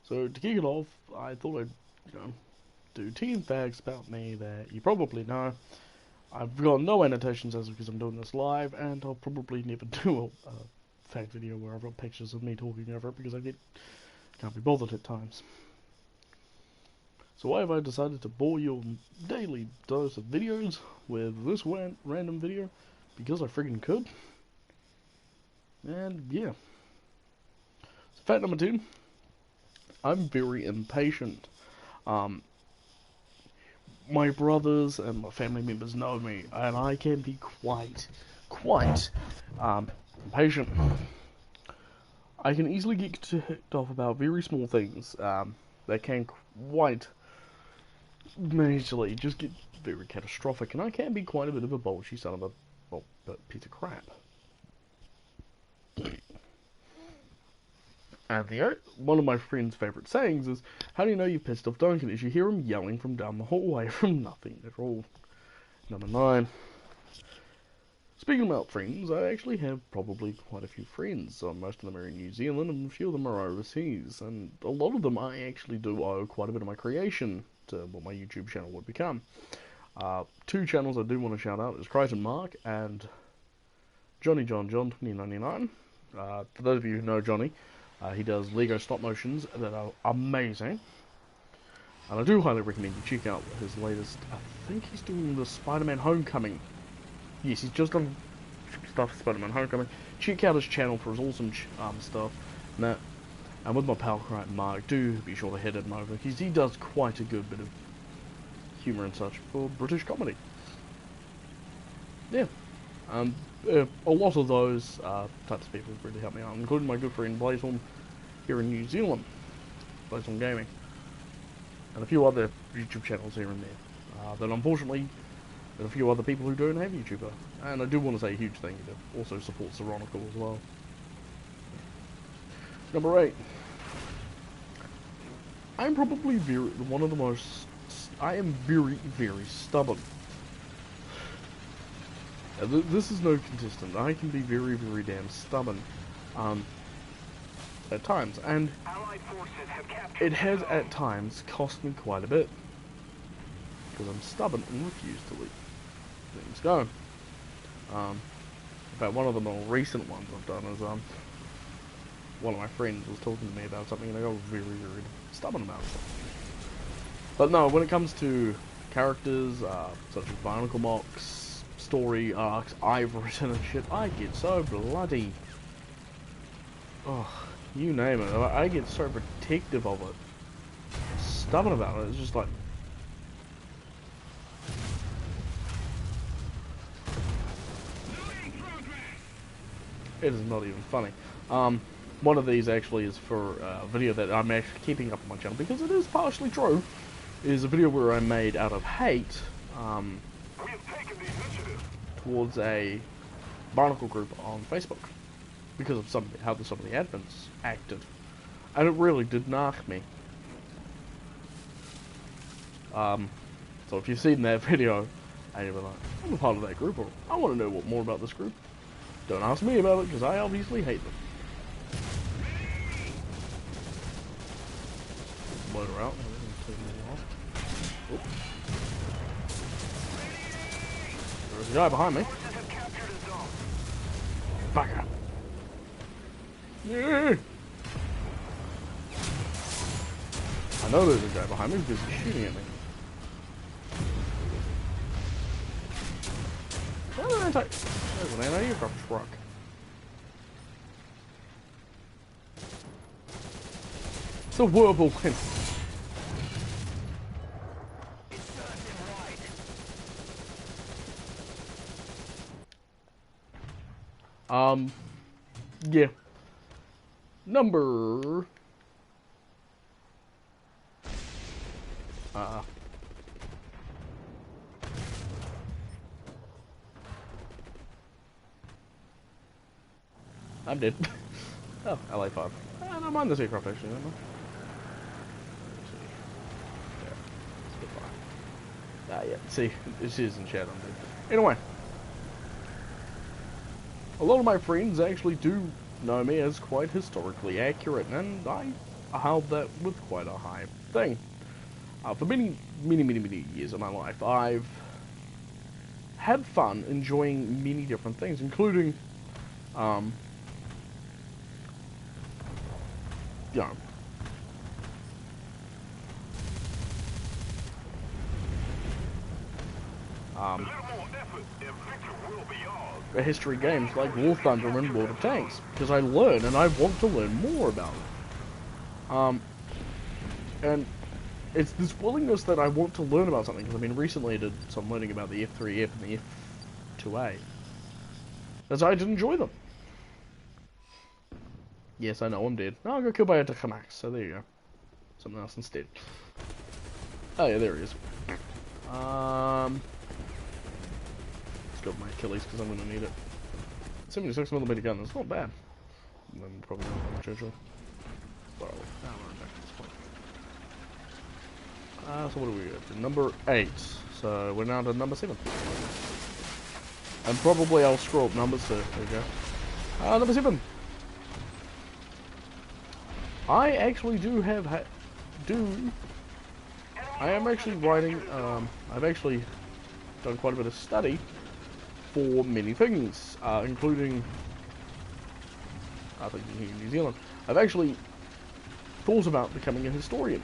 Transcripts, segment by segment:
So to kick it off, I thought I'd, do 10 facts about me that you probably know. I've got no annotations as because I'm doing this live, and I'll probably never do a fact video where I've got pictures of me talking over it because can't be bothered at times. So why have I decided to bore your daily dose of videos with this random video? Because I friggin' could. And yeah. So fact number 2. I'm very impatient. My brothers and my family members know me, and I can be quite impatient. I can easily get ticked off about very small things that can quite majorly just get very catastrophic, and I can be quite a bit of a bolshy son of a piece of crap. And one of my friend's favourite sayings is, "How do you know you've pissed off Duncan? Is you hear him yelling from down the hallway from nothing at all." Number 9. Speaking about friends, I actually have probably quite a few friends. Most of them are in New Zealand, and a few of them are overseas. And a lot of them I actually do owe quite a bit of my creation to what my YouTube channel would become. 2 channels I do want to shout out is Crichton Mark and Johnny John 2099. For those of you who know Johnny, he does Lego stop motions that are amazing, and I do highly recommend you check out his latest. I think he's doing the Spider-Man Homecoming. Yes, he's just done stuff Spider-Man Homecoming. Check out his channel for his awesome stuff. And with my pal Crichton Mark, do be sure to head him over, because he does quite a good bit of humour and such for British comedy. Yeah. A lot of those types of people really help me out, including my good friend Blazehorn here in New Zealand, Blazehorn Gaming, and a few other YouTube channels here and there. But unfortunately, there's a few other people who don't have YouTuber, and I do want to say a huge thank you to also support Cybertron as well. Number 8. I'm probably I am very stubborn. This is no contestant. I can be very damn stubborn at times, and it has at times cost me quite a bit because I'm stubborn and refuse to let things go. In fact, one of the more recent ones I've done is one of my friends was talking to me about something, and I got very stubborn about it. But no, when it comes to characters such as Bionicle Mocs, story arcs I've written and shit, I get so bloody, you name it, I get so protective of it, stubborn about it. It's just like, it is not even funny. One of these actually is for a video that I'm actually keeping up on my channel, because it is partially true, is a video where I made out of hate towards a Bionicle group on Facebook because of how some of the admins acted, and it really did knock me. So if you've seen that video and you're like, I'm a part of that group, or I want to know more about this group, don't ask me about it, because I obviously hate them. Blow her out. Oops. There's a guy behind me. Bugger. Yeah. I know there's a guy behind me because he's shooting at me. There's an anti-aircraft truck. It's a whirlwind. Yeah. Number... I'm dead. Oh, LA5. I don't mind this aircraft actually, don't I? Yeah, see, this is in chat, I'm dead. Anyway. A lot of my friends actually do know me as quite historically accurate, and I held that with quite a high thing. For many years of my life, I've had fun enjoying many different things, including, you know, history games like War Thunder and World of Tanks, because I learn and I want to learn more about it. And it's this willingness that I want to learn about something, because I mean recently I did some learning about the F3F and the F2A, as I did enjoy them. Yes, I know I'm dead. No, I got killed by a Duncan, so there you go. Something else instead. Oh yeah, there he is. Let's go with my Achilles because I'm gonna need it. 76mm gun, that's not bad. And then probably not much actually. Well, now we're back to this point. So what do we got? Number 8. So we're now to number 7. And probably I'll scroll up numbers, so there we go. Number 7. I actually do have I am actually writing, I've actually done quite a bit of study for many things, including, I think here in New Zealand. I've actually thought about becoming a historian.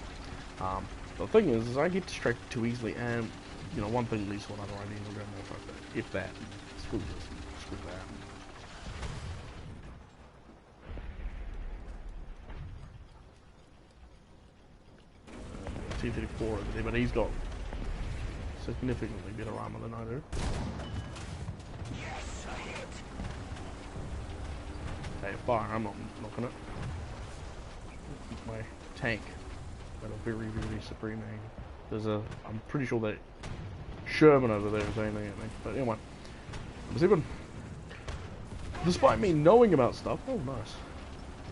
The thing is I get distracted too easily, and, you know, one thing leads to another idea, we'll go more like that. If that. Screw this. Screw that. T-34 over there, but he's got significantly better armor than I do. Yes, I hit. Hey, fire, I'm not knocking it. My tank at a very supreme aim. There's a, I'm pretty sure that Sherman over there is aiming at me, but anyway. Number 7. Despite me knowing about stuff, oh nice,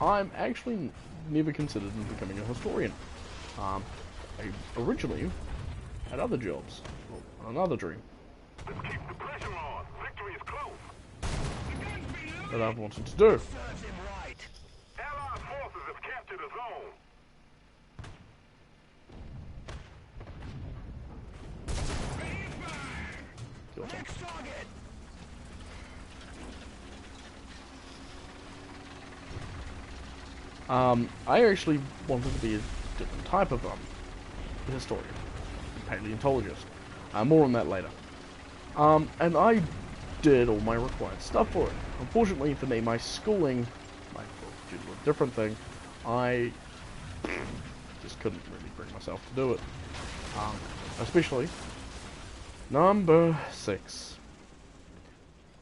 I'm actually never considered becoming a historian. I originally had other jobs, well, another dream that I've wanted to do. I actually wanted to be a different type of historian, paleontologist. More on that later. And I did all my required stuff for it. Unfortunately for me, my schooling, due to a different thing, I just couldn't really bring myself to do it. Especially number 6.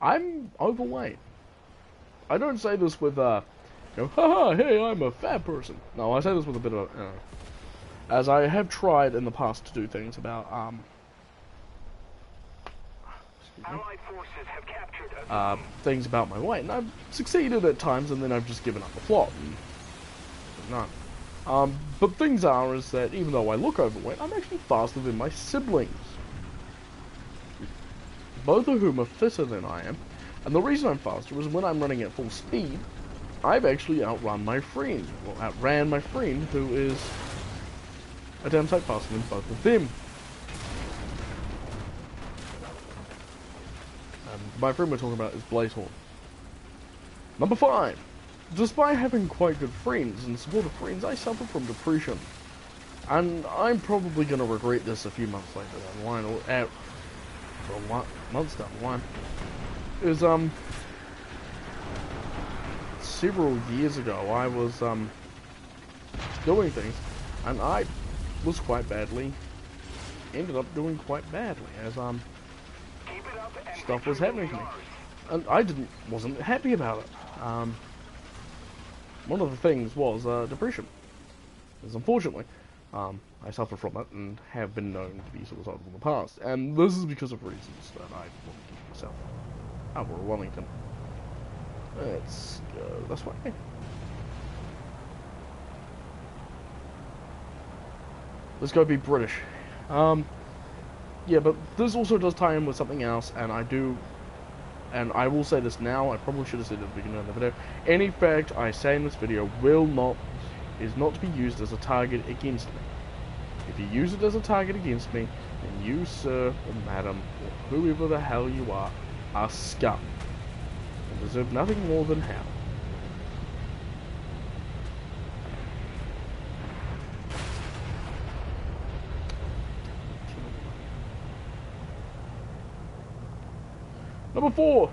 I'm overweight. I don't say this with haha, hey, I'm a fat person. No, I say this with a bit of as I have tried in the past to do things about things about my weight, and I've succeeded at times, and then I've just given up the plot. No. But things is that even though I look overweight, I'm actually faster than my siblings, both of whom are fitter than I am. And the reason I'm faster is when I'm running at full speed, I've actually outrun my friend, well, outran my friend, who is a damn sight faster than both of them. My friend we're talking about is Blazehorn. Number 5. Despite having quite good friends and supportive friends, I suffer from depression. And I'm probably going to regret this a few months later down the line, or months down the line. Is, several years ago, I was, doing things, and I was quite badly, ended up doing quite badly, as, stuff was happening to me. And I wasn't happy about it. One of the things was, depression. Because unfortunately, I suffer from it and have been known to be suicidal in the past. And this is because of reasons that I won't give myself. We're Wellington. Let's go this way. Let's go be British. Yeah, but this also does tie in with something else, and I will say this now, I probably should have said it at the beginning of the video. Any fact I say in this video will not is not to be used as a target against me. If you use it as a target against me, then you, sir, or madam, or whoever the hell you are scum, and deserve nothing more than hell. Number 4.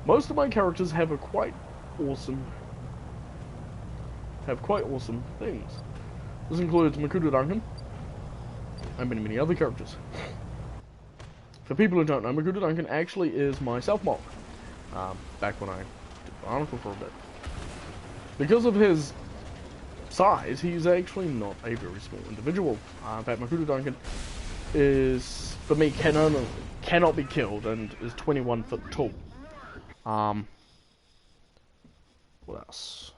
Most of my characters have quite awesome things. This includes Duncan and many other characters. For people who don't know, Duncan actually is my self-mod. Back when I did Bionicle for a bit. Because of his size, he's actually not a very small individual. In fact, Duncan is, for me, cannot be killed and is 21 foot tall. What else?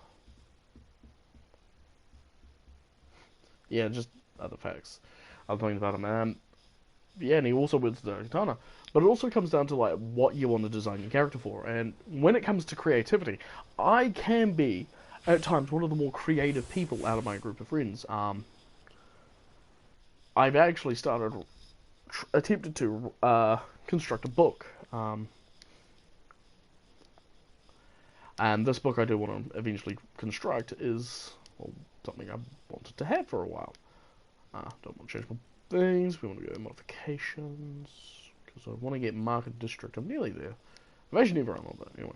Yeah, just other facts. Other things about him. Yeah, and he also wields the katana. But it also comes down to like what you want to design your character for. And when it comes to creativity, I can be at times one of the more creative people out of my group of friends. I've actually attempted to construct a book. And this book I do want to eventually construct is, well, something I've wanted to have for a while. Don't want to change my things. We want to go modifications because I want to get market district. I'm nearly there. I've actually never run all that anyway.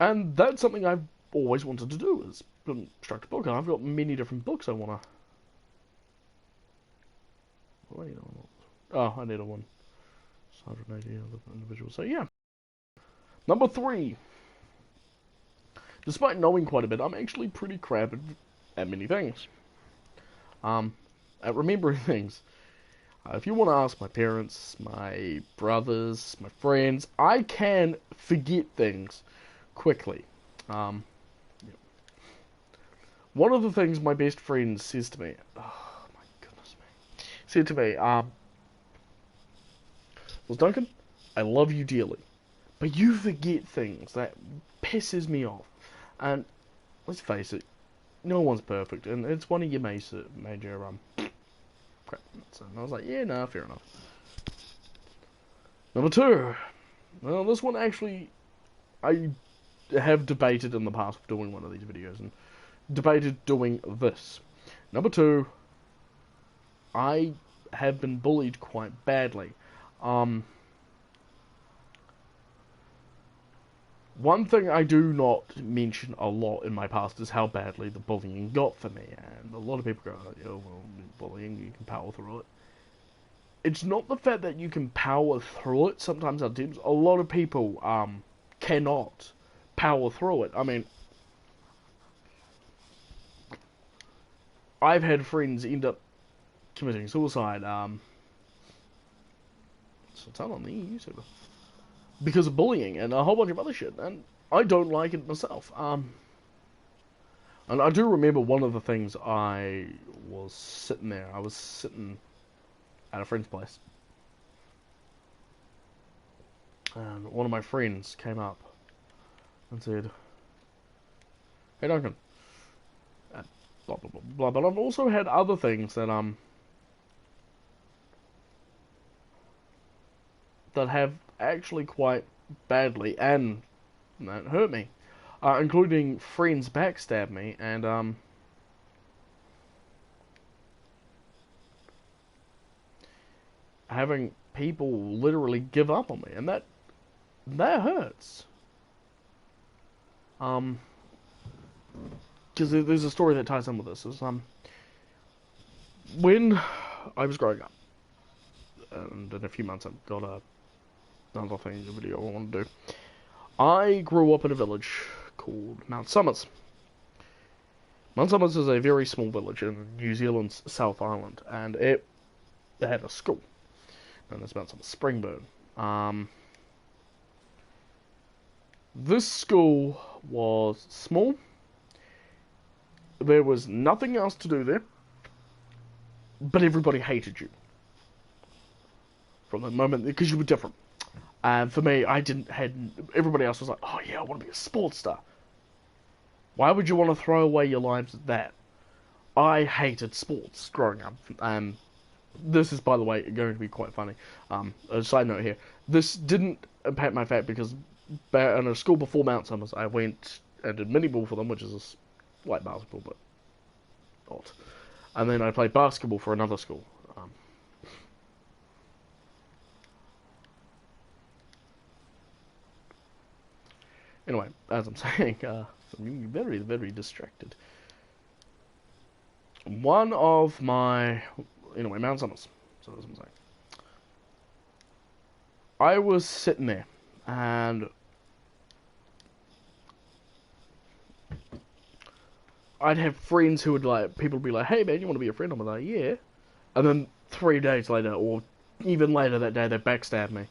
And that's something I've always wanted to do, is construct a book. And I've got many different books I want to. Oh, I need one. Oh, I need a one. 180 other individuals. So yeah. Number 3. Despite knowing quite a bit, I'm actually pretty crap at many things. At remembering things. If you want to ask my parents, my brothers, my friends, I can forget things quickly. Yeah. One of the things my best friend says to me, oh my goodness me, said to me, well, Duncan, I love you dearly, but you forget things. That pisses me off. And let's face it, no one's perfect, and it's one of your major crap. So I was like, yeah, no, fair enough. Number 2. Well, this one actually, I have debated in the past of doing one of these videos, and debated doing this. Number 2, I have been bullied quite badly. One thing I do not mention a lot in my past is how badly the bullying got for me, and a lot of people go, oh, well, bullying, you can power through it. It's not the fact that you can power through it, sometimes at times, a lot of people, cannot power through it. I mean, I've had friends end up committing suicide, so it's on the YouTuber. Because of bullying and a whole bunch of other shit, and I don't like it myself. And I do remember one of the things I was sitting at a friend's place, and one of my friends came up and said, "Hey Duncan, blah blah blah blah." But I've also had other things that that have actually quite badly and that hurt me, including friends backstab me and having people literally give up on me, and that hurts. Because there's a story that ties in with this. Is when I was growing up, and in a few months I've got another thing, a video I want to do. I grew up in a village called Mount Somers. Mount Somers is a very small village in New Zealand's South Island, and it had a school, and it's Mount Somers Springburn. This school was small. There was nothing else to do there, but everybody hated you from the moment, because you were different. And for me, everybody else was like, oh yeah, I want to be a sports star. Why would you want to throw away your lives at that? I hated sports growing up. This is, by the way, going to be quite funny. A side note here. This didn't impact my fact because in a school before Mount Summers, I went and did mini ball for them, which is like basketball, but not. And then I played basketball for another school. Anyway, as I'm saying, I'm very, very distracted. One of my... Anyway, Mount Summers. So as I'm saying. I was sitting there, and I'd have friends who would like... People would be like, hey man, you want to be a friend? I'm like, yeah. And then 3 days later, or even later that day, they backstabbed me.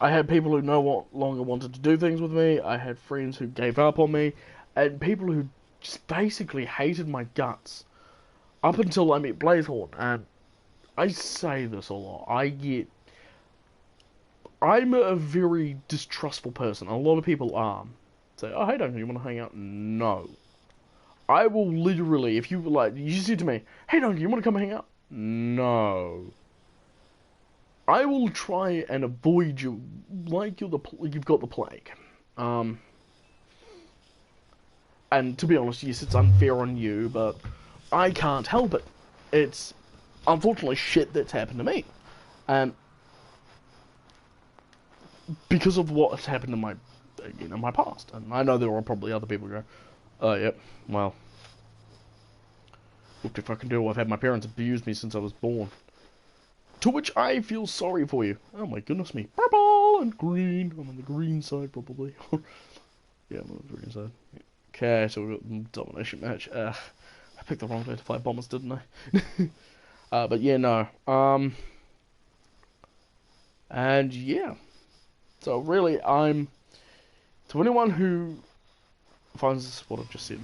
I had people who no longer wanted to do things with me. I had friends who gave up on me. And people who just basically hated my guts. Up until I met Blazehorn. And I say this a lot. I'm a very distrustful person. A lot of people are. Say, oh, hey Duncan, you want to hang out? No. I will literally, if you like, you said to me, hey Duncan, you want to come hang out? No. I will try and avoid you like you've got the plague. And to be honest, yes, it's unfair on you, but I can't help it. It's unfortunately shit that's happened to me. Because of what has happened in my past. And I know there are probably other people who go, oh, yep, well, what if I can do? I've had my parents abuse me since I was born. To which I feel sorry for you. Oh my goodness me. Purple and green. I'm on the green side, probably. Yeah, I'm on the green side. Okay, so we've got a domination match. I picked the wrong day to fight bombers, didn't I? But yeah, no. And yeah. So really, to anyone who finds what I've just said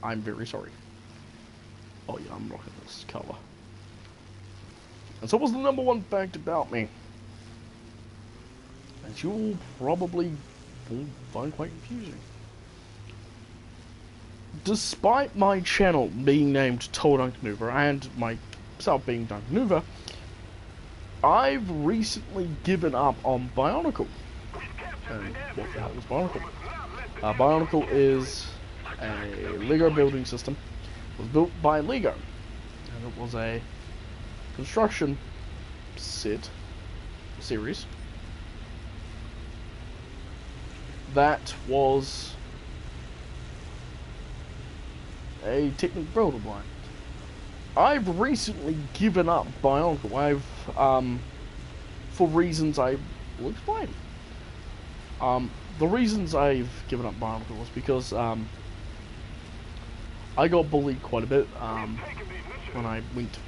I'm very sorry. Oh yeah, I'm rocking this colour. And so what's the number one fact about me? That you'll probably find quite confusing. Despite my channel being named Duncannuva and myself being Duncannuva, I've recently given up on Bionicle. And what the hell is Bionicle? Bionicle is a Lego building system. It was built by Lego. And it was a construction series that was a technical build of mine. I've recently given up Bionicle. For reasons I will explain. The reasons I've given up Bionicle was because I got bullied quite a bit when I went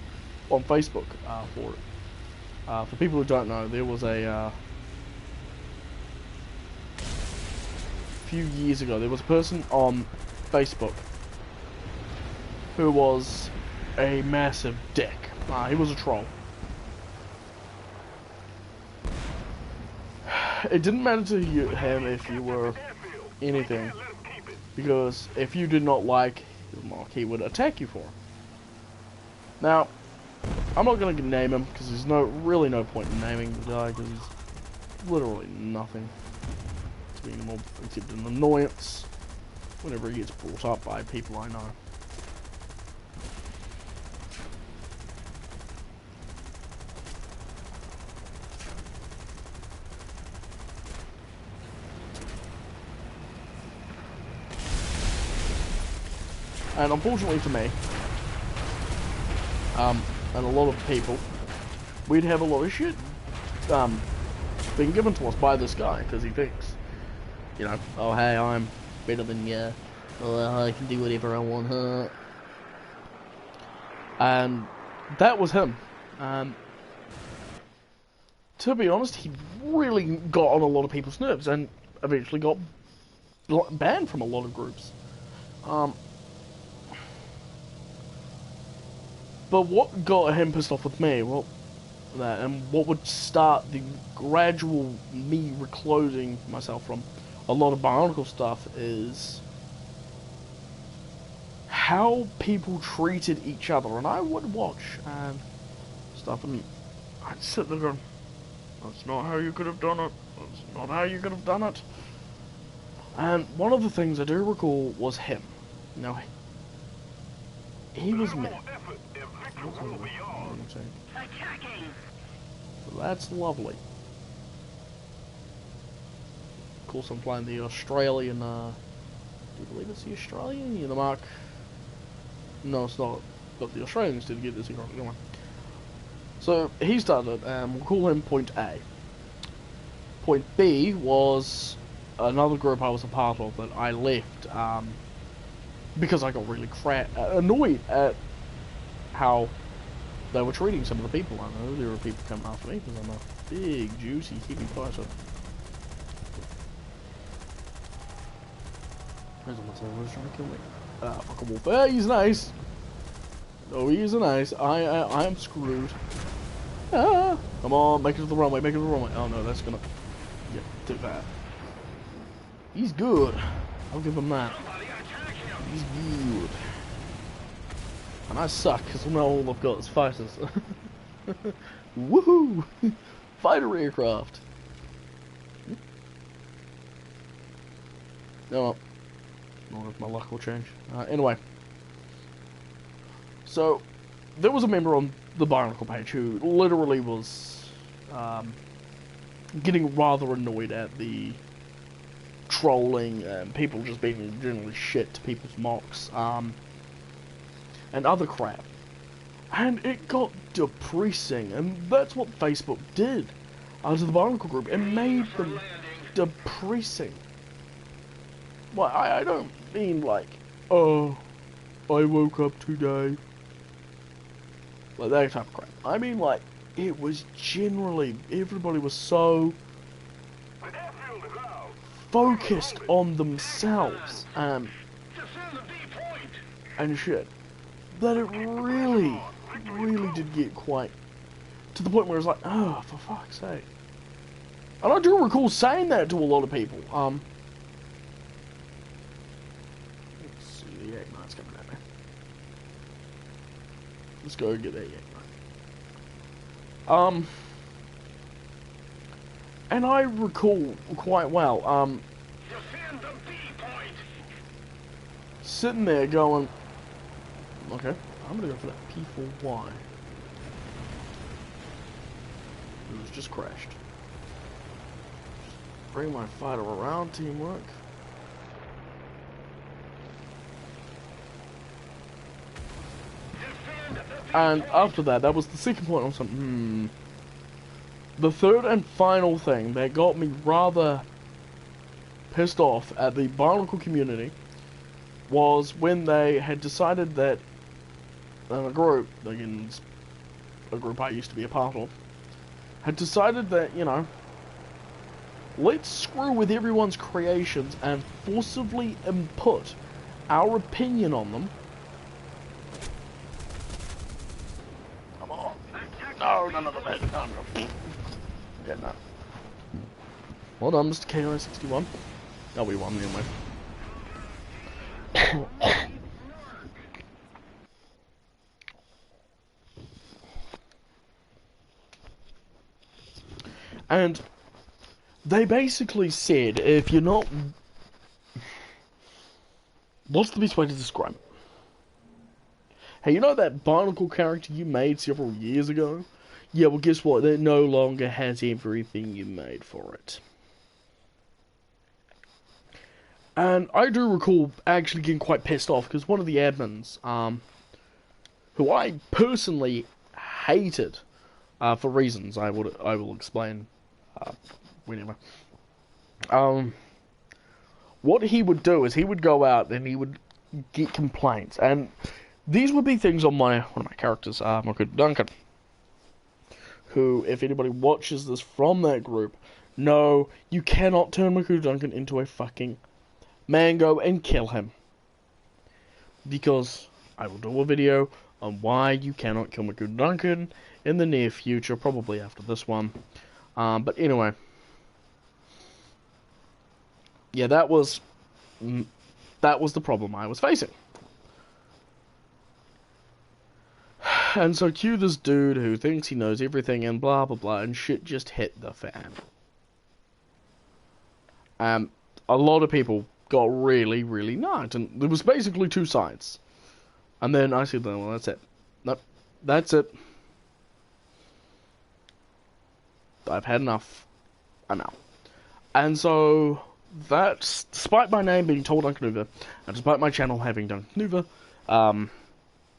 on Facebook for it. For people who don't know, there was a few years ago, there was a person on Facebook who was a massive dick. He was a troll. It didn't matter to him if you were anything, because if you did not like his mark, he would attack you for it. Now, I'm not going to name him, because there's really no point in naming the guy, because he's literally nothing to me more except an annoyance whenever he gets brought up by people I know. And unfortunately for me, and a lot of people, we'd have a lot of shit being given to us by this guy, because he thinks, you know, oh hey, I'm better than you, oh I can do whatever I want, huh? And that was him. To be honest, he really got on a lot of people's nerves, and eventually got banned from a lot of groups. But what got him pissed off with me? Well, that, and what would start the gradual me reclosing myself from a lot of Bionicle stuff is how people treated each other. And I would watch and stuff, and I'd sit there going, that's not how you could have done it. That's not how you could have done it. And one of the things I do recall was him. Now, he was me. So that's lovely. Of course, I'm playing the Australian, do you believe it's the Australian? Yeah, the Mark. No, it's not. But the Australians did get this anyway. So, he started, and we'll call him Point A. Point B was another group I was a part of that I left, because I got really annoyed at how they were treating some of the people. I know there were people coming after me because I'm a big, juicy, heavy fighter. Where's someone trying to kill me? Fucking wolf. He's nice. Oh, he's nice. I am screwed. Ah! Come on, make it to the runway, make it to the runway. Oh no, that's gonna... Yeah, take that. He's good. I'll give him that. He's good. And I suck, because now all I've got is fighters. Woohoo! Fighter aircraft! No, not if my luck will change. Anyway. So, there was a member on the Bionicle page who literally was getting rather annoyed at the trolling and people just being generally shit to people's mocks and other crap, and it got depressing, and that's what Facebook did to the Bionicle group. It made them depressing. Well, I don't mean like, oh, I woke up today, like that type of crap. I mean like, it was generally, everybody was so focused on themselves and shit, that it really did get quite to the point where it's like, oh, for fuck's sake. And I do recall saying that to a lot of people. Let's see, the Yak Knight's coming at me. Let's go get that Yak Knight. And I recall quite well, sitting there going, okay, I'm gonna go for that P4Y. It was just crashed. Bring my fighter around, teamwork. And after that, that was the second point. I was like, The third and final thing that got me rather pissed off at the Bionicle community was when they had decided that a group, again, a group I used to be a part of, had decided that, you know, let's screw with everyone's creations and forcibly input our opinion on them. Come on. No. Yeah, no. Well done, Mr. KO61. Oh, we won anyway. And they basically said, if you're not... What's the best way to describe it? Hey, you know that Bionicle character you made several years ago? Yeah, well, guess what? It no longer has everything you made for it. And I do recall actually getting quite pissed off, because one of the admins, who I personally hated, for reasons I will explain whenever. What he would do is he would go out and he would get complaints, and these would be things on one of my characters, my good Duncan, who, if anybody watches this from that group, no, you cannot turn Maku Duncan into a fucking mango and kill him. Because I will do a video on why you cannot kill McGoo Duncan in the near future, probably after this one. But anyway, yeah, that was the problem I was facing. And so cue this dude who thinks he knows everything and blah blah blah, and shit just hit the fan. A lot of people got really, really knocked, and there was basically two sides. And then I said, well, that's it. Nope, that's it. I've had enough. I'm out. And so, that's, despite my name being Told Duncannuva, and despite my channel having Duncannuva,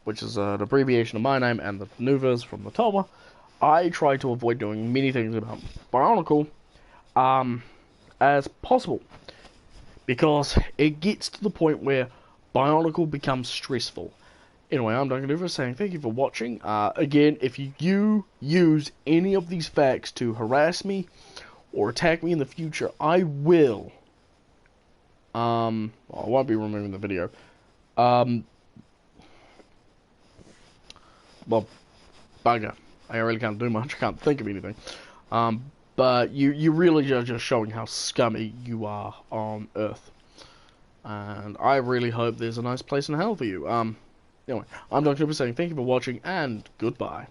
which is an abbreviation of my name, and the Nuvas from the Tower, I try to avoid doing many things about Bionicle, as possible. Because it gets to the point where Bionicle becomes stressful. Anyway, I'm Duncannuva saying thank you for watching. Again, if you use any of these facts to harass me or attack me in the future, I will. Well, I won't be removing the video. Well, bugger. I really can't do much. I can't think of anything. But you really are just showing how scummy you are on Earth. And I really hope there's a nice place in hell for you. Anyway, I'm Dr. saying thank you for watching, and goodbye.